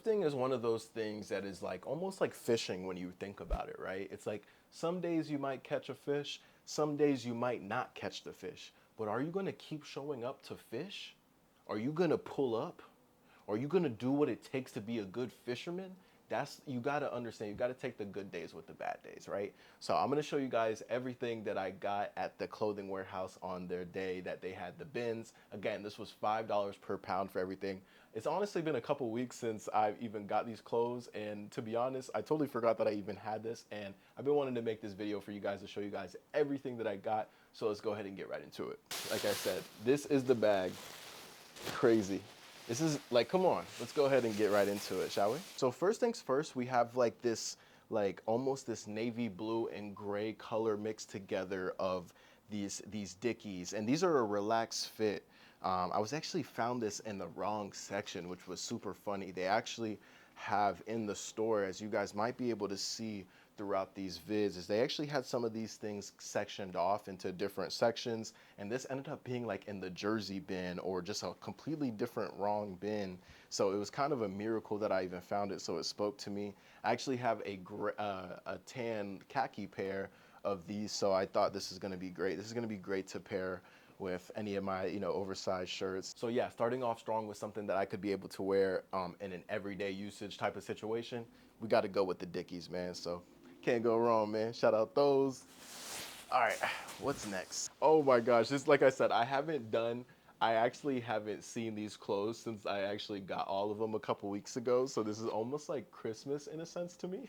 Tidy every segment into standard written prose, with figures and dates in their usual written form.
thrifting is one of those things that is like almost like fishing when you think about it, right? It's like some days you might catch a fish, some days you might not catch the fish. But are you going to keep showing up to fish? Are you going to pull up? Are you going to do what it takes to be a good fisherman? That's, you got to understand, you got to take the good days with the bad days, right? So I'm going to show you guys everything that I got at the clothing warehouse on their day that they had the bins. Again, this was $5 per pound for everything. It's honestly been a couple weeks since I've even got these clothes, and to be honest, I totally forgot that I even had this, and I've been wanting to make this video for you guys to show you guys everything that I got. So let's go ahead and get right into it. Like I said, this is the bag. Crazy. This is like, come on, let's go ahead and get right into it, shall we? So first things first, we have like this, like almost this navy blue and gray color mixed together of these Dickies, and these are a relaxed fit. I was actually found this in the wrong section, which was super funny. They actually have in the store, as you guys might be able to see throughout these vids, is they actually had some of these things sectioned off into different sections, and this ended up being like in the jersey bin or just a completely different wrong bin. So it was kind of a miracle that I even found it, so it spoke to me. I actually have a tan khaki pair of these, so I thought this is going to be great. This is going to be great to pair with any of my, you know, oversized shirts. So yeah, starting off strong with something that I could be able to wear in an everyday usage type of situation, we got to go with the Dickies, man. So can't go wrong, man. Shout out those. All right, what's next? Oh my gosh, this, like I said, I actually haven't seen these clothes since I actually got all of them a couple weeks ago. So this is almost like Christmas in a sense to me.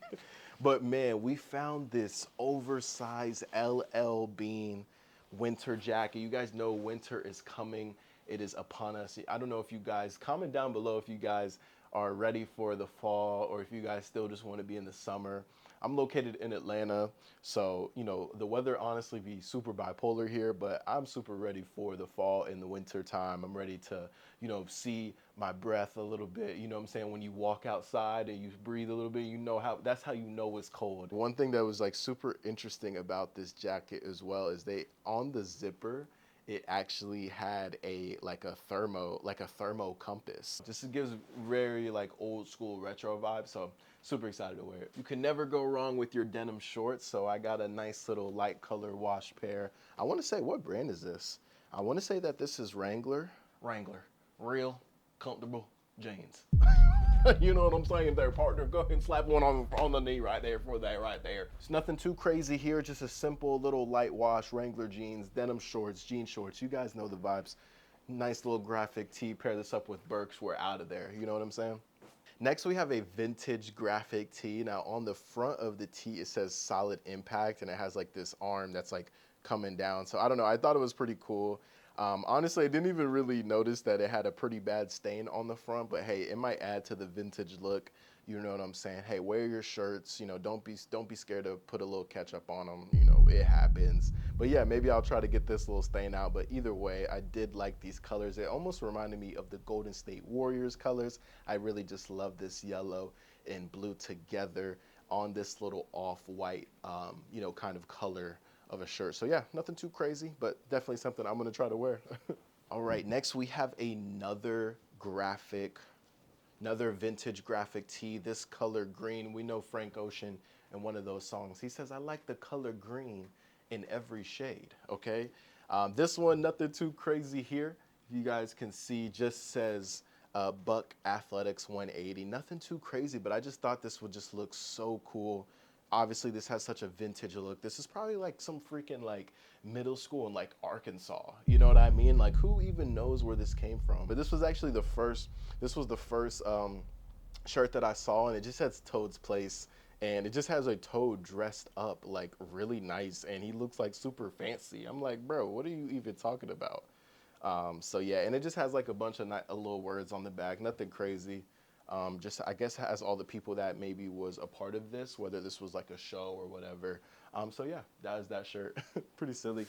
But man, we found this oversized LL Bean winter jacket. You guys know winter is coming. It is upon us. I don't know if you guys, comment down below if you guys are ready for the fall or if you guys still just want to be in the summer. I'm located in Atlanta, so, you know, the weather honestly be super bipolar here, but I'm super ready for the fall and the winter time. I'm ready to, you know, see my breath a little bit. You know what I'm saying? When you walk outside and you breathe a little bit, you know how, that's how you know it's cold. One thing that was like super interesting about this jacket as well is they, on the zipper, it actually had like a thermo compass. Just gives very like old school retro vibe, so super excited to wear it. You can never go wrong with your denim shorts, so I got a nice little light color wash pair. I want to say, what brand is this? I want to say that this is Wrangler. Real comfortable jeans. You know what I'm saying there, partner? Go ahead and slap one on the knee right there for that right there. It's nothing too crazy here, just a simple little light wash, Wrangler jeans, denim shorts, jean shorts. You guys know the vibes. Nice little graphic tee, pair this up with Birks, we're out of there. You know what I'm saying? Next, we have a vintage graphic tee. Now, on the front of the tee, it says Solid Impact, and it has like this arm that's like coming down. So I don't know, I thought it was pretty cool. Honestly, I didn't even really notice that it had a pretty bad stain on the front, but hey, it might add to the vintage look. You know what I'm saying? Hey, wear your shirts. You know, don't be scared to put a little ketchup on them. You know, it happens. But yeah, maybe I'll try to get this little stain out. But either way, I did like these colors. It almost reminded me of the Golden State Warriors colors. I really just love this yellow and blue together on this little off-white, you know, kind of color of a shirt. So yeah, nothing too crazy, but definitely something I'm gonna try to wear. All right, next we have another vintage graphic tee, this color green. We know Frank Ocean in one of those songs, he says, I like the color green in every shade, okay? This one, nothing too crazy here. You guys can see, just says Buck Athletics 180. Nothing too crazy, but I just thought this would just look so cool. Obviously, this has such a vintage look. This is probably like some freaking like middle school in like Arkansas. You know what I mean? Like, who even knows where this came from? But this was actually the first, shirt that I saw, and it just says Toad's Place. And it just has a Toad dressed up like really nice, and he looks like super fancy. I'm like, bro, what are you even talking about? So yeah, and it just has like a bunch of little words on the back, nothing crazy. Just, I guess, has all the people that maybe was a part of this, whether this was like a show or whatever. So yeah, that is that shirt. Pretty silly.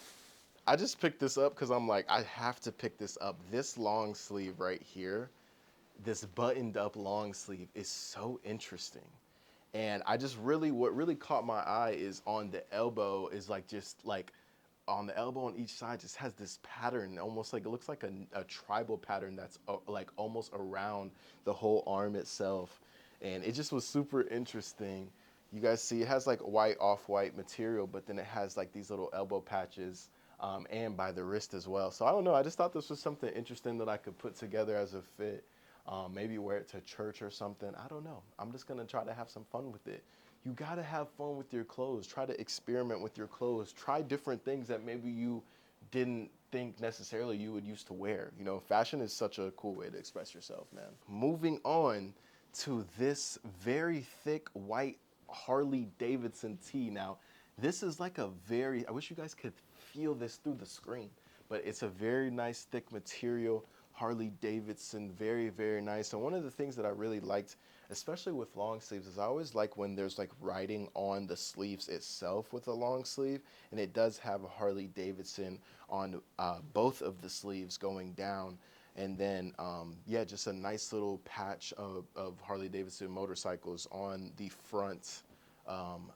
I just picked this up because I'm like, I have to pick this up. This long sleeve right here, this buttoned up long sleeve is so interesting. And I just really, what really caught my eye is on the elbow is like, just like on the elbow on each side just has this pattern, almost like, it looks like a tribal pattern that's like almost around the whole arm itself. And it just was super interesting. You guys see it has like white off-white material, but then it has like these little elbow patches and by the wrist as well. So I don't know, I just thought this was something interesting that I could put together as a fit. Maybe wear it to church or something. I don't know. I'm just gonna try to have some fun with it. You gotta have fun with your clothes. Try to experiment with your clothes. Try different things that maybe you didn't think necessarily you would used to wear. You know, fashion is such a cool way to express yourself, man. Moving on to this very thick white Harley Davidson tee. Now, this is like a very, I wish you guys could feel this through the screen, but it's a very nice thick material. Harley Davidson, very, very nice. And one of the things that I really liked, especially with long sleeves, is I always like when there's like writing on the sleeves itself with a long sleeve. And it does have a Harley Davidson on both of the sleeves going down. And then, yeah, just a nice little patch of Harley Davidson motorcycles on the front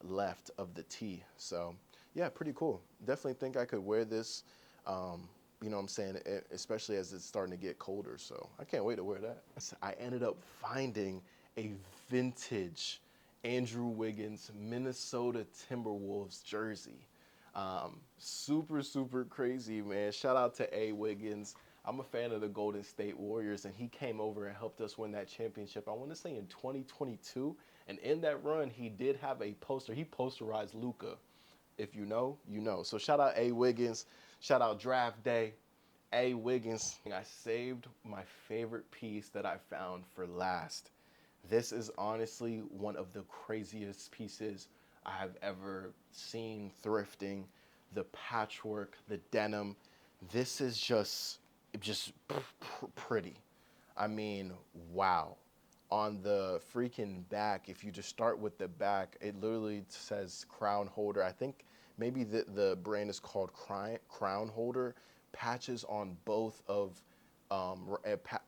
left of the tee. So, yeah, pretty cool. Definitely think I could wear this. You know what I'm saying, especially as it's starting to get colder, so I can't wait to wear that. I ended up finding a vintage Andrew Wiggins Minnesota Timberwolves jersey. Super, super crazy, man. Shout out to A. Wiggins. I'm a fan of the Golden State Warriors, and he came over and helped us win that championship, I want to say in 2022, and in that run, he did have a poster. He posterized Luka. If you know, you know. So shout out A. Wiggins. Shout out Draft Day, A. Wiggins. I saved my favorite piece that I found for last. This is honestly one of the craziest pieces I have ever seen thrifting. The patchwork, the denim. This is just pretty. I mean, wow. On the freaking back, if you just start with the back, it literally says crown holder. I think maybe the brand is called Crown Holder. Patches on both of,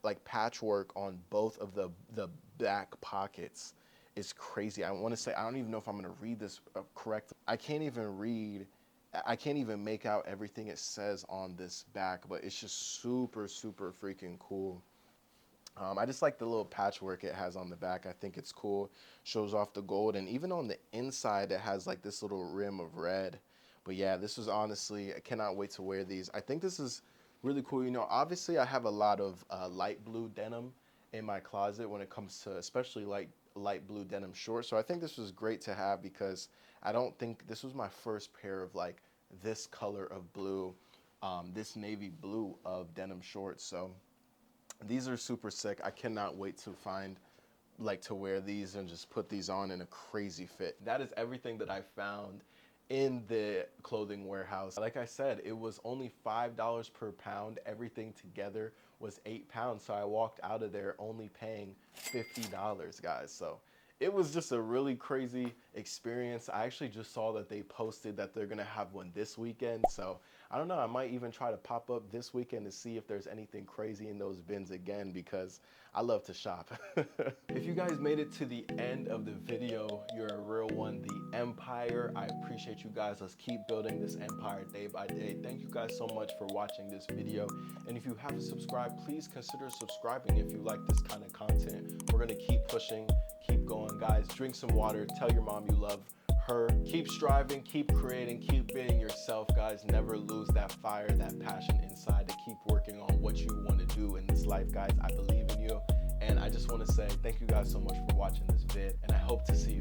like patchwork on both of the back pockets is crazy. I want to say, I don't even know if I'm going to read this correct. I can't even make out everything it says on this back, but it's just super, super freaking cool. I just like the little patchwork it has on the back. I think it's cool. Shows off the gold. And even on the inside, it has like this little rim of red. But yeah, this is honestly, I cannot wait to wear these. I think this is really cool. You know, obviously I have a lot of light blue denim in my closet when it comes to especially light blue denim shorts. So I think this was great to have because I don't think this was my first pair of like this color of blue, this navy blue of denim shorts. So these are super sick. I cannot wait to to wear these and just put these on in a crazy fit. That is everything that I found in the clothing warehouse. Like I said, it was only $5 per pound. Everything together was 8 pounds. So I walked out of there only paying $50, guys. So it was just a really crazy experience. I actually just saw that they posted that they're gonna have one this weekend. So I don't know, I might even try to pop up this weekend to see if there's anything crazy in those bins again because I love to shop. If you guys made it to the end of the video, you're a real one. The Empire, I appreciate you guys. Let's keep building this empire day by day. Thank you guys so much for watching this video. And if you haven't subscribed, please consider subscribing if you like this kind of content. We're gonna keep pushing, keep going, guys. Drink some water, tell your mom you love her. Keep striving, keep creating, keep being yourself, guys. Never lose that fire, that passion inside to keep working on what you want to do in this life, guys. I believe in you. And I just want to say thank you guys so much for watching this vid, and I hope to see you